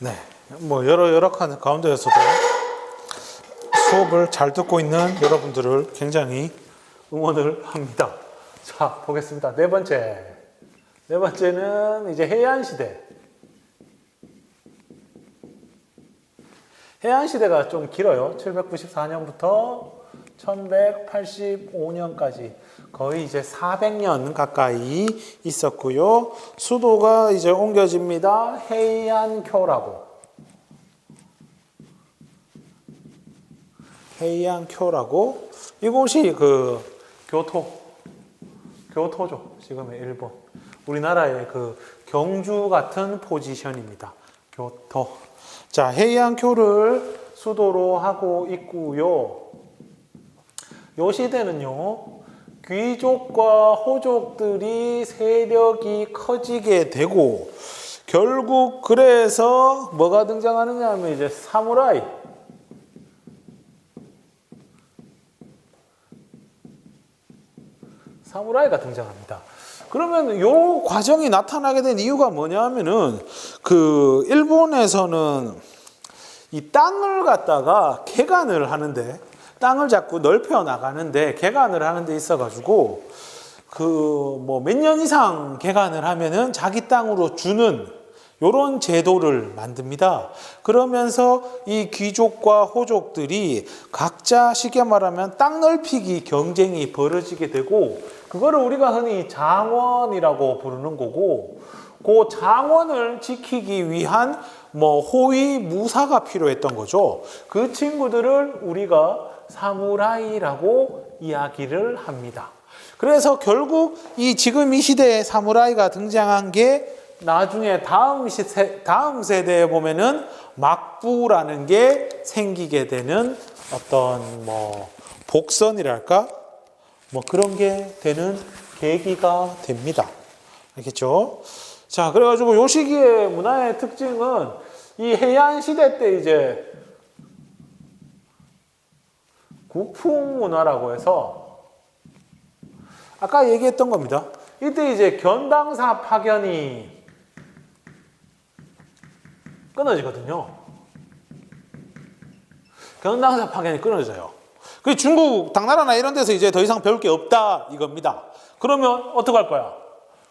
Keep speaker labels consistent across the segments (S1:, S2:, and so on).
S1: 네, 뭐 여러 가운데에서도 수업을 잘 듣고 있는 여러분들을 굉장히 응원을 합니다. 자, 보겠습니다. 네 번째는 이제 해안시대. 해안시대가 좀 길어요. 794년부터 1185년까지 거의 이제 400년 가까이 있었고요. 수도가 이제 옮겨집니다. 해안교라고. 이곳이 그 교토죠. 지금의 일본. 우리나라의 그 경주 같은 포지션입니다. 교토. 자, 해안교를 수도로 하고 있고요. 요 시대는요, 귀족과 호족들이 세력이 커지게 되고, 결국 그래서 뭐가 등장하느냐 하면 이제 사무라이가 등장합니다. 그러면 요 과정이 나타나게 된 이유가 뭐냐 하면은, 그 일본에서는 이 땅을 갖다가 개간을 하는데, 땅을 자꾸 넓혀 나가는데 개간을 하는 데 있어가지고 그 뭐 몇 년 이상 개간을 하면은 자기 땅으로 주는 요런 제도를 만듭니다. 그러면서 이 귀족과 호족들이 각자 쉽게 말하면 땅 넓히기 경쟁이 벌어지게 되고, 그거를 우리가 흔히 장원이라고 부르는 거고, 그 장원을 지키기 위한 뭐 호위 무사가 필요했던 거죠. 그 친구들을 우리가 사무라이라고 이야기를 합니다. 그래서 결국 지금 이 시대에 사무라이가 등장한 게 나중에 다음 세대에 보면은 막부라는 게 생기게 되는 어떤 뭐 복선이랄까? 뭐 그런 게 되는 계기가 됩니다. 알겠죠? 자, 그래가지고 요 시기의 문화의 특징은 이 해안 시대 때 이제 국풍 문화라고 해서 아까 얘기했던 겁니다. 이때 이제 견당사 파견이 끊어지거든요. 견당사 파견이 끊어져요. 그 중국 당나라나 이런 데서 이제 더 이상 배울 게 없다 이겁니다. 그러면 어떡할 거야?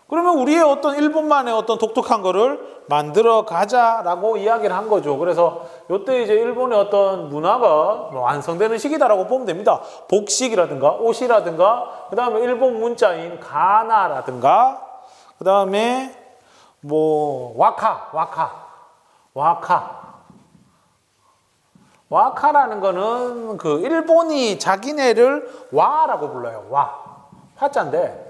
S1: 그러면 우리의 어떤 일본만의 어떤 독특한 거를 만들어 가자라고 이야기를 한 거죠. 그래서 이때 이제 일본의 어떤 문화가 완성되는 시기다라고 보면 됩니다. 복식이라든가 옷이라든가, 그 다음에 일본 문자인 가나라든가, 그 다음에 뭐 와카라는 거는 그 일본이 자기네를 와라고 불러요. 화자인데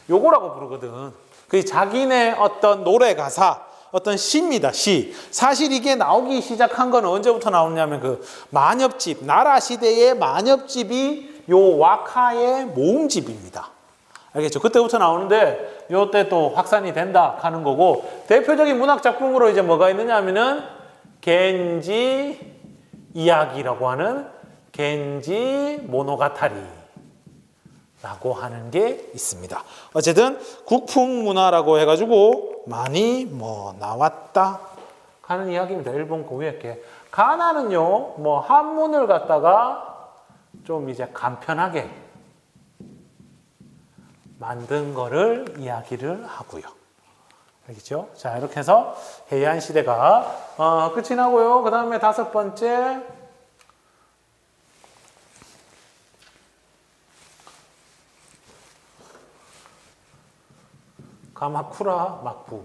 S1: 요거라고 부르거든. 그 자기네 어떤 노래 가사, 어떤 시입니다. 시. 사실 이게 나오기 시작한 건 언제부터 나오냐면 그 만엽집, 나라 시대의 만엽집이 요 와카의 모음집입니다. 알겠죠? 그때부터 나오는데 요때 또 확산이 된다 하는 거고, 대표적인 문학 작품으로 이제 뭐가 있느냐 하면은 겐지 이야기라고 하는 겐지 모노가타리 라고 하는 게 있습니다. 어쨌든 국풍 문화라고 해가지고 많이 뭐 나왔다 하는 이야기입니다. 일본 고유의 가나는요, 뭐 한문을 갖다가 좀 이제 간편하게 만든 거를 이야기를 하고요. 알겠죠? 자, 이렇게 해서 해안 시대가 끝이 나고요. 그 다음에 다섯 번째, 가마쿠라 막부.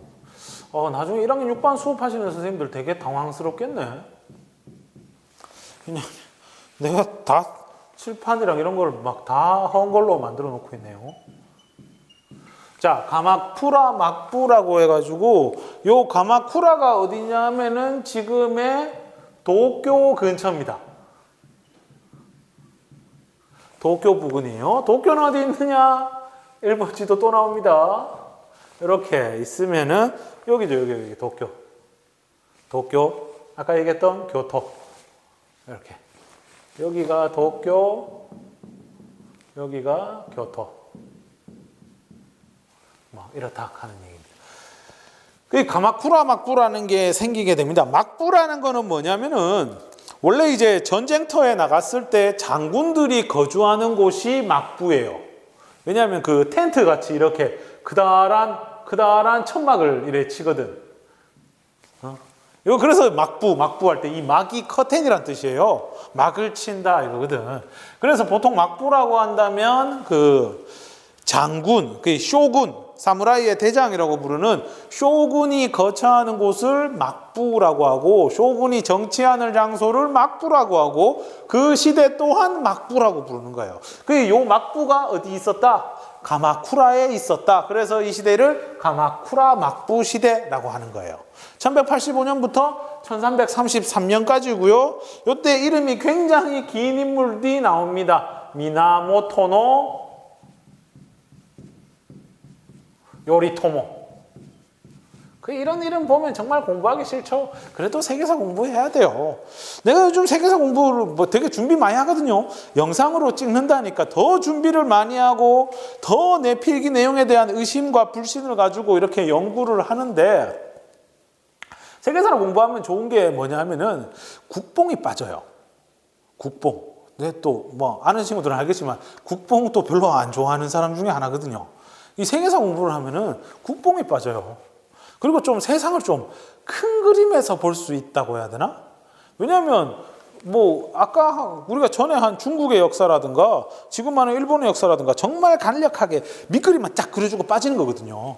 S1: 나중에 1학년 6반 수업하시는 선생님들 되게 당황스럽겠네. 그냥 내가 다 칠판이랑 이런 걸 막 다 헝걸로 만들어 놓고 있네요. 자, 가마쿠라 막부라고 해가지고 요 가마쿠라가 어디냐면은 지금의 도쿄 근처입니다. 도쿄 부근이에요. 도쿄는 어디 있느냐? 일본 지도 또 나옵니다. 이렇게 있으면은 여기죠. 여기 도쿄. 아까 얘기했던 교토. 이렇게. 여기가 도쿄, 여기가 교토. 뭐 이렇다 하는 얘기입니다. 그 가마쿠라 막부라는 게 생기게 됩니다. 막부라는 거는 뭐냐면은 원래 이제 전쟁터에 나갔을 때 장군들이 거주하는 곳이 막부예요. 왜냐하면 그 텐트 같이 이렇게 그다란 천막을 이래 치거든. 이거 그래서 막부 할 때 이 막이 커튼이란 뜻이에요. 막을 친다 이거거든. 그래서 보통 막부라고 한다면 그 장군, 그 쇼군, 사무라이의 대장이라고 부르는 쇼군이 거처하는 곳을 막부라고 하고, 쇼군이 정치하는 장소를 막부라고 하고, 그 시대 또한 막부라고 부르는 거예요. 그 요 막부가 어디 있었다? 가마쿠라에 있었다. 그래서 이 시대를 가마쿠라 막부 시대라고 하는 거예요. 1185년부터 1333년까지고요. 이때 이름이 굉장히 긴 인물들이 나옵니다. 미나모토노 요리토모. 이런 이름 보면 정말 공부하기 싫죠. 그래도 세계사 공부해야 돼요. 내가 요즘 세계사 공부를 되게 준비 많이 하거든요. 영상으로 찍는다니까 더 준비를 많이 하고 더 내 필기 내용에 대한 의심과 불신을 가지고 이렇게 연구를 하는데, 세계사를 공부하면 좋은 게 뭐냐 하면은 국뽕이 빠져요. 국뽕. 근데 또 뭐 아는 친구들은 알겠지만 국뽕 또 별로 안 좋아하는 사람 중에 하나거든요. 이 세계사 공부를 하면은 국뽕이 빠져요. 그리고 좀 세상을 좀 큰 그림에서 볼 수 있다고 해야 되나? 왜냐하면 뭐 아까 우리가 전에 한 중국의 역사라든가 지금 하는 일본의 역사라든가 정말 간략하게 밑그림만 쫙 그려주고 빠지는 거거든요.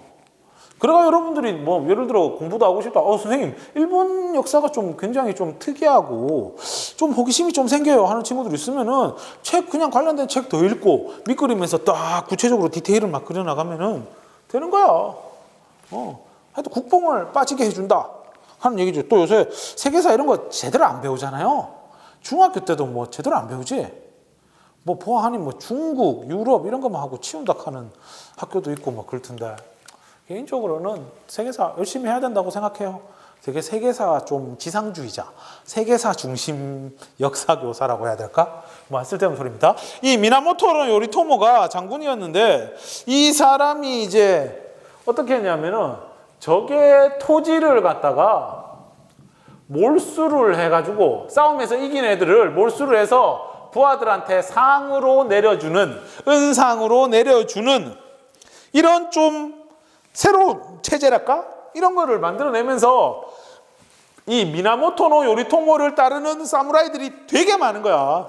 S1: 그러니까 여러분들이 뭐 예를 들어 공부도 하고 싶다. 선생님 일본 역사가 좀 굉장히 좀 특이하고 좀 호기심이 좀 생겨요 하는 친구들 있으면은 책 그냥 관련된 책 더 읽고 밑그림에서 딱 구체적으로 디테일을 막 그려나가면은 되는 거야. 하여튼 국뽕을 빠지게 해준다 하는 얘기죠. 또 요새 세계사 이런 거 제대로 안 배우잖아요. 중학교 때도 뭐 제대로 안 배우지. 뭐 보아하니 뭐 중국, 유럽 이런 거만 하고 치운다 하는 학교도 있고 뭐 그렇던데, 개인적으로는 세계사 열심히 해야 된다고 생각해요. 되게 세계사 좀 지상주의자, 세계사 중심 역사교사라고 해야 될까? 뭐 쓸데없는 소리입니다. 이 미나모토 요리토모가 장군이었는데, 이 사람이 이제 어떻게 했냐면은 적의 토지를 갖다가 몰수를 해가지고 싸움에서 이긴 애들을 몰수를 해서 부하들한테 상으로 내려주는, 은상으로 내려주는 이런 좀 새로운 체제랄까? 이런 거를 만들어내면서 이 미나모토노 요리토모를 따르는 사무라이들이 되게 많은 거야.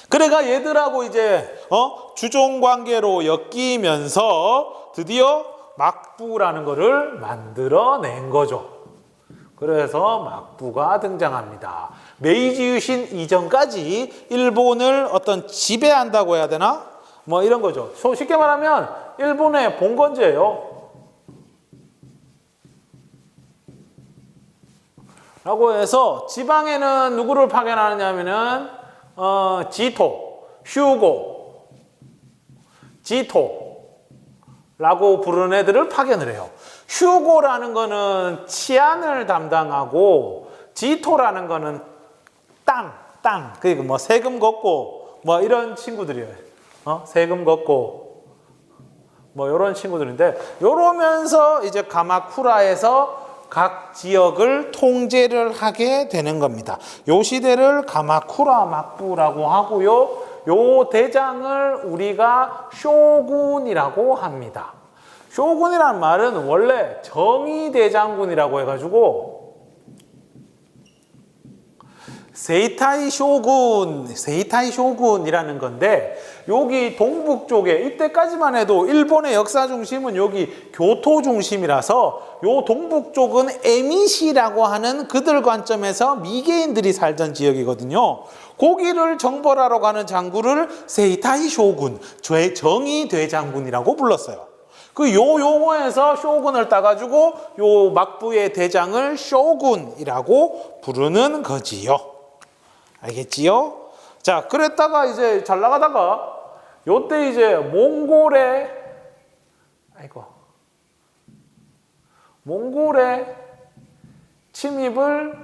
S1: 그래가 얘들하고 이제 주종 관계로 엮이면서 드디어 막부라는 거를 만들어낸 거죠. 그래서 막부가 등장합니다. 메이지 유신 이전까지 일본을 어떤 지배한다고 해야 되나? 뭐 이런 거죠. 쉽게 말하면 일본의 봉건제예요. 라고 해서 지방에는 누구를 파견하느냐 하면은 지토, 휴고, 지토라고 부르는 애들을 파견을 해요. 휴고라는 거는 치안을 담당하고, 지토라는 거는 땅, 그리고 뭐 세금 걷고 뭐 이런 친구들이에요. 세금 걷고 뭐 이런 친구들인데, 요러면서 이제 가마쿠라에서 각 지역을 통제를 하게 되는 겁니다. 요 시대를 가마쿠라 막부라고 하고요. 요 대장을 우리가 쇼군이라고 합니다. 쇼군이라는 말은 원래 정의대장군이라고 해가지고 세이타이 쇼군이라는 건데, 여기 동북 쪽에 이때까지만 해도 일본의 역사 중심은 여기 교토 중심이라서 요 동북 쪽은 에미시라고 하는 그들 관점에서 미개인들이 살던 지역이거든요. 거기를 정벌하러 가는 장군을 세이타이 쇼군, 정의대장군이라고 불렀어요. 그 요 용어에서 쇼군을 따가지고 요 막부의 대장을 쇼군이라고 부르는 거지요. 알겠지요? 자, 그랬다가 이제 잘 나가다가 요때 이제 몽골의 침입을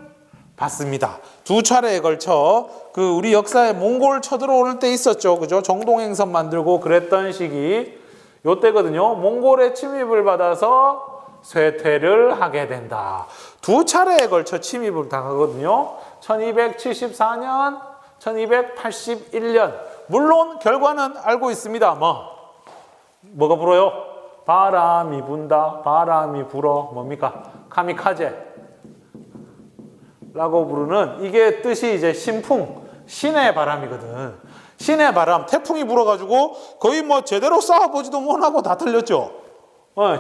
S1: 받습니다. 두 차례에 걸쳐 그 우리 역사에 몽골 쳐들어올 때 있었죠. 그죠? 정동행선 만들고 그랬던 시기 요때거든요. 몽골의 침입을 받아서 쇠퇴를 하게 된다. 두 차례에 걸쳐 침입을 당하거든요. 1274년, 1281년. 물론 결과는 알고 있습니다. 뭐가 불어요? 바람이 분다, 바람이 불어. 뭡니까? 카미카제 라고 부르는, 이게 뜻이 이제 신풍, 신의 바람이거든. 신의 바람, 태풍이 불어가지고 거의 제대로 싸워보지도 못하고 다 틀렸죠.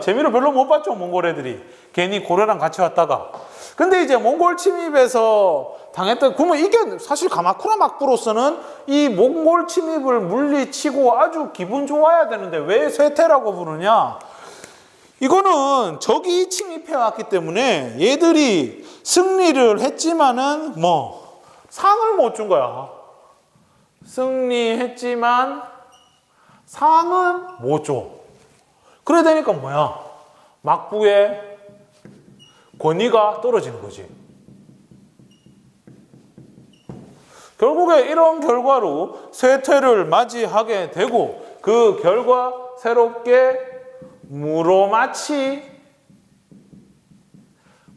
S1: 재미를 별로 못 봤죠, 몽골 애들이. 괜히 고려랑 같이 왔다가. 근데 이제 몽골 침입에서 당했던, 그러면 이게 사실 가마쿠라 막부로서는 이 몽골 침입을 물리치고 아주 기분 좋아야 되는데 왜 쇠퇴라고 부르냐? 이거는 적이 침입해 왔기 때문에 얘들이 승리를 했지만은 상을 못 준 거야. 승리했지만 상은 못 줘. 그래 되니까 뭐야? 막부의 권위가 떨어지는 거지. 결국에 이런 결과로 쇠퇴를 맞이하게 되고, 그 결과 새롭게 무로마치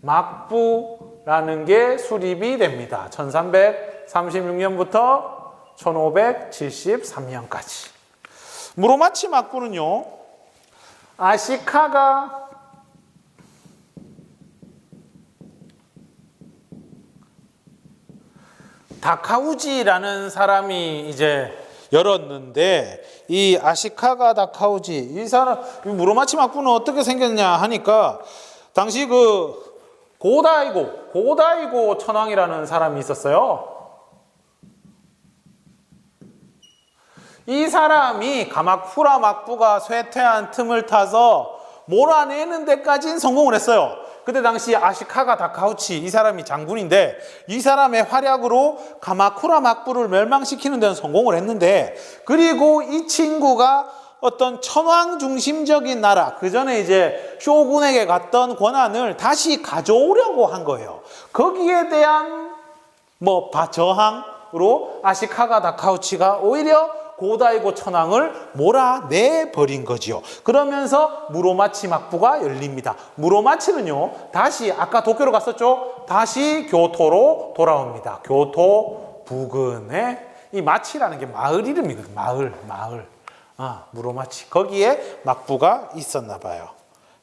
S1: 막부라는 게 수립이 됩니다. 1336년부터 1573년까지. 무로마치 막부는요, 아시카가 다카우지라는 사람이 이제 열었는데, 이 아시카가 다카우지, 이 사람, 무로마치 막부는 어떻게 생겼냐 하니까, 당시 그 고다이고 천황이라는 사람이 있었어요. 이 사람이 가마쿠라 막부가 쇠퇴한 틈을 타서 몰아내는 데까지는 성공을 했어요. 그때 당시 아시카가 다카우치, 이 사람이 장군인데, 이 사람의 활약으로 가마쿠라 막부를 멸망시키는 데는 성공을 했는데, 그리고 이 친구가 어떤 천황 중심적인 나라, 그 전에 이제 쇼군에게 갔던 권한을 다시 가져오려고 한 거예요. 거기에 대한 저항으로 아시카가 다카우치가 오히려 고다이고 천황을 몰아내 버린 거지요. 그러면서 무로마치 막부가 열립니다. 무로마치는요, 다시 아까 도쿄로 갔었죠? 다시 교토로 돌아옵니다. 교토 부근에, 이 마치라는 게 마을 이름이거든요. 마을. 무로마치. 거기에 막부가 있었나 봐요.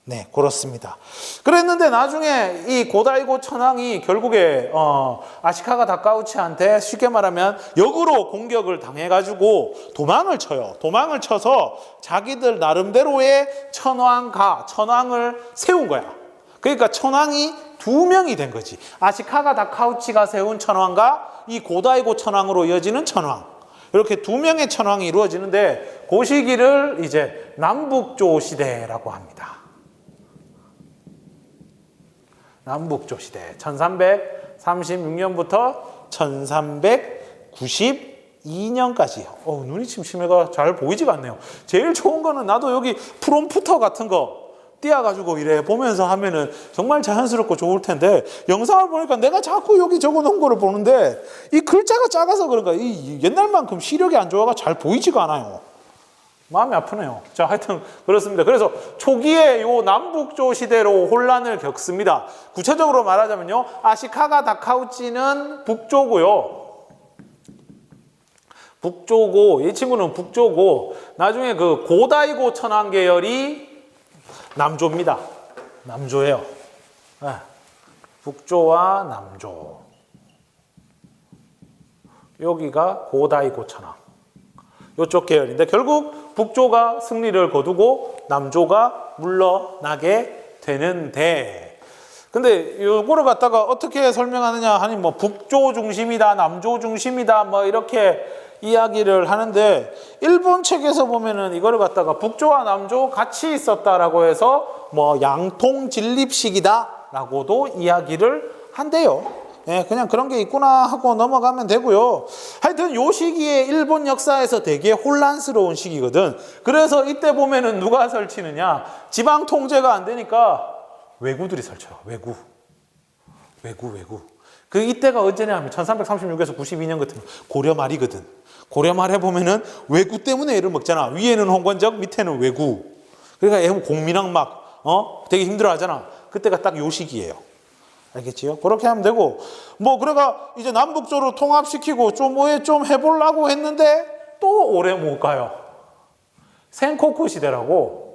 S1: 네, 그렇습니다. 그랬는데 나중에 이 고다이고 천황이 결국에 아시카가 다카우치한테 쉽게 말하면 역으로 공격을 당해가지고 도망을 쳐요. 도망을 쳐서 자기들 나름대로의 천황을 세운 거야. 그러니까 천황이 두 명이 된 거지. 아시카가 다카우치가 세운 천황과 이 고다이고 천황으로 이어지는 천황. 이렇게 두 명의 천황이 이루어지는데, 그 시기를 이제 남북조 시대라고 합니다. 남북조 시대. 1336년부터 1392년까지. 눈이 침침해가 잘 보이지가 않네요. 제일 좋은 거는 나도 여기 프롬프터 같은 거 띄어가지고 이래 보면서 하면은 정말 자연스럽고 좋을 텐데, 영상을 보니까 내가 자꾸 여기 적어 놓은 거를 보는데 이 글자가 작아서 그런가 이 옛날만큼 시력이 안 좋아가 잘 보이지가 않아요. 마음이 아프네요. 자, 하여튼 그렇습니다. 그래서 초기에 요 남북조 시대로 혼란을 겪습니다. 구체적으로 말하자면요, 아시카가 다카우치는 북조고요. 이 친구는 북조고, 나중에 그 고다이고 천황 계열이 남조입니다. 남조예요. 네. 북조와 남조. 여기가 고다이고 천황. 이쪽 계열인데, 결국 북조가 승리를 거두고 남조가 물러나게 되는데, 근데 요거를 갖다가 어떻게 설명하느냐 하니 북조 중심이다, 남조 중심이다 이렇게 이야기를 하는데, 일본 책에서 보면은 이거를 갖다가 북조와 남조 같이 있었다라고 해서 양통 진립식이다라고도 이야기를 한대요. 예, 그냥 그런 게 있구나 하고 넘어가면 되고요. 하여튼 요 시기에 일본 역사에서 되게 혼란스러운 시기거든. 그래서 이때 보면은 누가 설치느냐, 지방 통제가 안 되니까 왜구들이 설쳐요. 왜구. 그 이때가 언제냐면 1336에서 92년 같은 고려 말이거든. 고려 말에 보면은 왜구 때문에 애를 먹잖아. 위에는 홍건적, 밑에는 왜구. 그러니까 공민왕막 되게 힘들어하잖아. 그때가 딱 요 시기예요. 알겠지요? 그렇게 하면 되고, 뭐 그래가 이제 남북조로 통합시키고 좀 뭐에 좀 해보려고 했는데 또 오래 못 가요. 센코쿠 시대라고.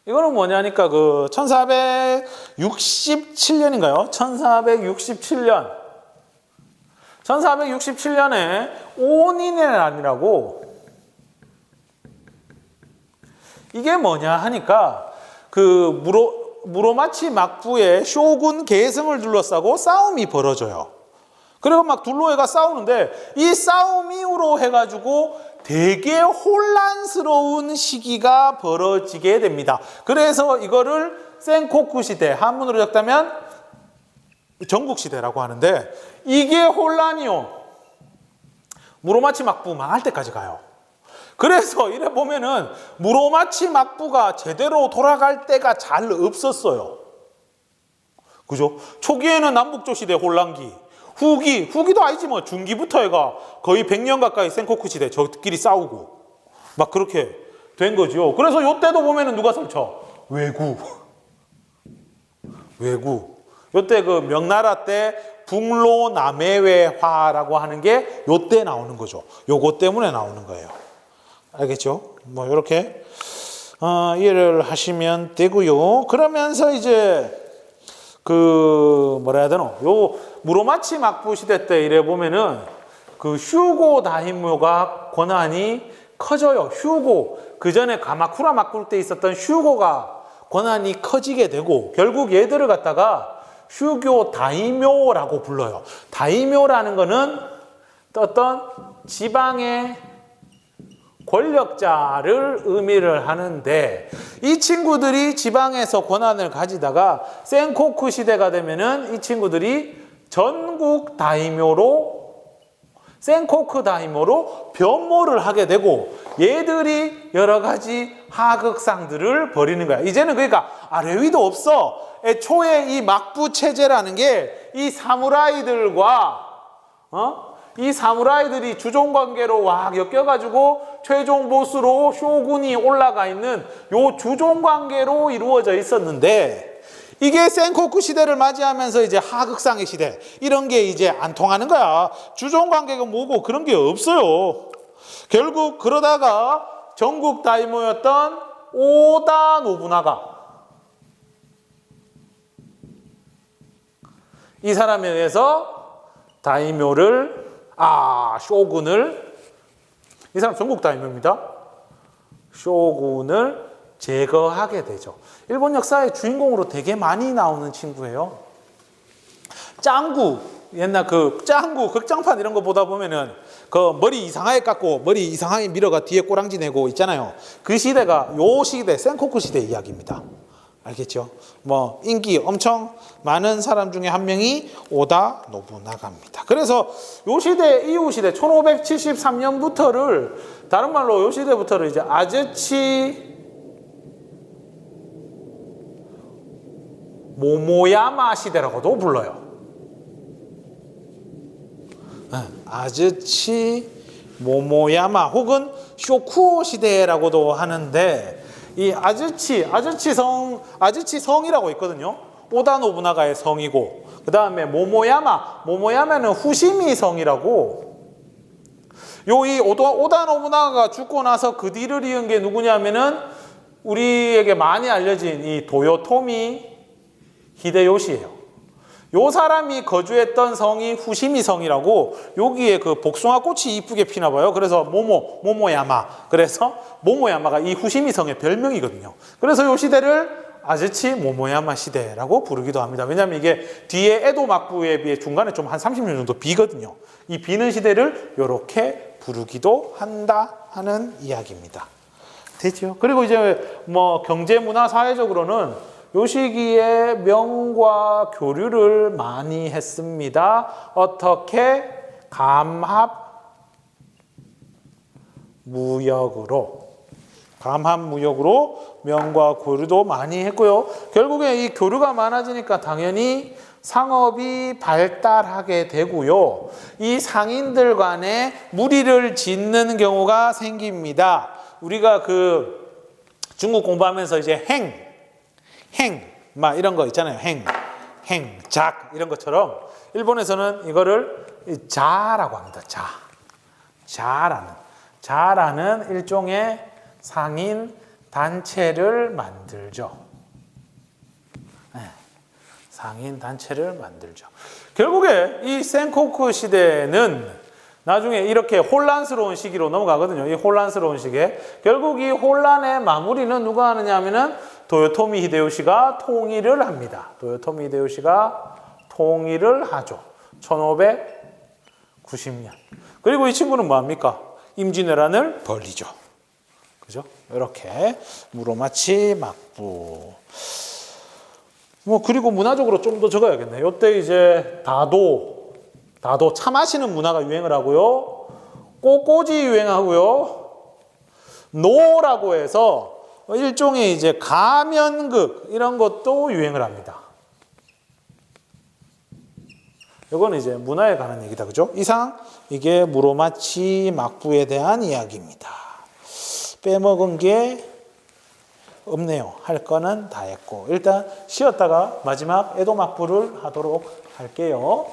S1: 이거는 뭐냐니까 그 1467년인가요? 1467년에 오닌의 날이라고. 이게 뭐냐 하니까 그 무로마치 막부의 쇼군 계승을 둘러싸고 싸움이 벌어져요. 그리고 막 둘러해가 싸우는데 이 싸움 이후로 해가지고 되게 혼란스러운 시기가 벌어지게 됩니다. 그래서 이거를 센코쿠 시대, 한문으로 적다면 전국시대라고 하는데, 이게 혼란이요. 무로마치 막부 망할 때까지 가요. 그래서 이래 보면은 무로마치 막부가 제대로 돌아갈 때가 잘 없었어요. 그죠? 초기에는 남북조 시대 혼란기, 후기도 아니지 뭐 중기부터 해가 거의 100년 가까이 센코쿠 시대 저끼리 싸우고 막 그렇게 된 거죠. 그래서 요때도 보면은 누가 설쳐? 왜구. 요때 그 명나라 때 북로남해외화라고 하는 게 요때 나오는 거죠. 요거 때문에 나오는 거예요. 알겠죠? 뭐 이렇게 이해를 하시면 되고요. 그러면서 이제 그 뭐라 해야 되노? 요 무로마치 막부 시대 때 이래 보면은 그 휴고 다이묘가 권한이 커져요. 휴고, 그 전에 가마쿠라 막부 때 있었던 휴고가 권한이 커지게 되고 결국 얘들을 갖다가 휴교 다이묘라고 불러요. 다이묘라는 거는 어떤 지방의 권력자를 의미를 하는데, 이 친구들이 지방에서 권한을 가지다가 센코쿠 시대가 되면은 이 친구들이 전국 다이묘로, 센코쿠 다이묘로 변모를 하게 되고 얘들이 여러 가지 하극상들을 벌이는 거야. 이제는 그러니까 레위도 없어. 애초에 이 막부 체제라는 게 이 사무라이들과 이 사무라이들이 주종 관계로 와 엮여가지고 최종 보스로 쇼군이 올라가 있는 요 주종 관계로 이루어져 있었는데, 이게 센코쿠 시대를 맞이하면서 이제 하극상의 시대, 이런 게 이제 안 통하는 거야. 주종 관계가 뭐고 그런 게 없어요. 결국 그러다가 전국 다이모였던 오다 노부나가, 이 사람에 의해서 다이묘를 쇼군을, 이 사람 전국 다이묘입니다. 쇼군을 제거하게 되죠. 일본 역사의 주인공으로 되게 많이 나오는 친구예요. 짱구, 옛날 그 짱구 극장판 이런 거 보다 보면은 그 머리 이상하게 깎고 머리 이상하게 밀어가 뒤에 꼬랑지 내고 있잖아요. 그 시대가 요 시대, 센코쿠 시대 이야기입니다. 알겠죠? 뭐 인기 엄청 많은 사람 중에 한 명이 오다 노부나가입니다. 그래서 요 시대, 이후 시대 1573년부터를 다른 말로 요 시대부터를 이제 아즈치 모모야마 시대라고도 불러요. 아즈치 모모야마 혹은 쇼쿠오 시대라고도 하는데, 이 아즈치 성이라고 있거든요. 오다 노부나가의 성이고, 그 다음에 모모야마는 후시미 성이라고. 이 오다 노부나가가 죽고 나서 그 뒤를 이은 게 누구냐면은 우리에게 많이 알려진 이 도요토미 히데요시예요. 요 사람이 거주했던 성이 후시미 성이라고. 여기에 그 복숭아 꽃이 이쁘게 피나 봐요. 그래서 모모야마. 그래서 모모야마가 이 후시미 성의 별명이거든요. 그래서 요 시대를 아즈치 모모야마 시대라고 부르기도 합니다. 왜냐하면 이게 뒤에 에도 막부에 비해 중간에 좀 한 30년 정도 비거든요. 이 비는 시대를 이렇게 부르기도 한다 하는 이야기입니다. 되죠? 그리고 이제 뭐 경제, 문화, 사회적으로는 요 시기에 명과 교류를 많이 했습니다. 어떻게? 감합 무역으로 명과 교류도 많이 했고요. 결국에 이 교류가 많아지니까 당연히 상업이 발달하게 되고요. 이 상인들 간에 무리를 짓는 경우가 생깁니다. 우리가 그 중국 공부하면서 이제 막 이런 거 있잖아요. 작 이런 것처럼 일본에서는 이거를 자라고 합니다. 자라는 일종의 상인 단체를 만들죠. 네, 상인 단체를 만들죠. 결국에 이 센코쿠 시대는 나중에 이렇게 혼란스러운 시기로 넘어가거든요. 이 혼란스러운 시기에. 결국 이 혼란의 마무리는 누가 하느냐 하면은 도요토미 히데요시가 통일을 합니다. 도요토미 히데요시가 통일을 하죠. 1590년. 그리고 이 친구는 뭐합니까? 임진왜란을 벌리죠. 그죠? 이렇게 무로마치 막부. 뭐 그리고 문화적으로 좀 더 적어야겠네. 이때 이제 다도 차 마시는 문화가 유행을 하고요. 꼬꼬지 유행하고요. 노라고 해서 일종의 이제 가면극 이런 것도 유행을 합니다. 이건 이제 문화에 관한 얘기다. 그죠? 이상 이게 무로마치 막부에 대한 이야기입니다. 빼먹은 게 없네요. 할 거는 다 했고 일단 쉬었다가 마지막 에도 막부를 하도록 할게요.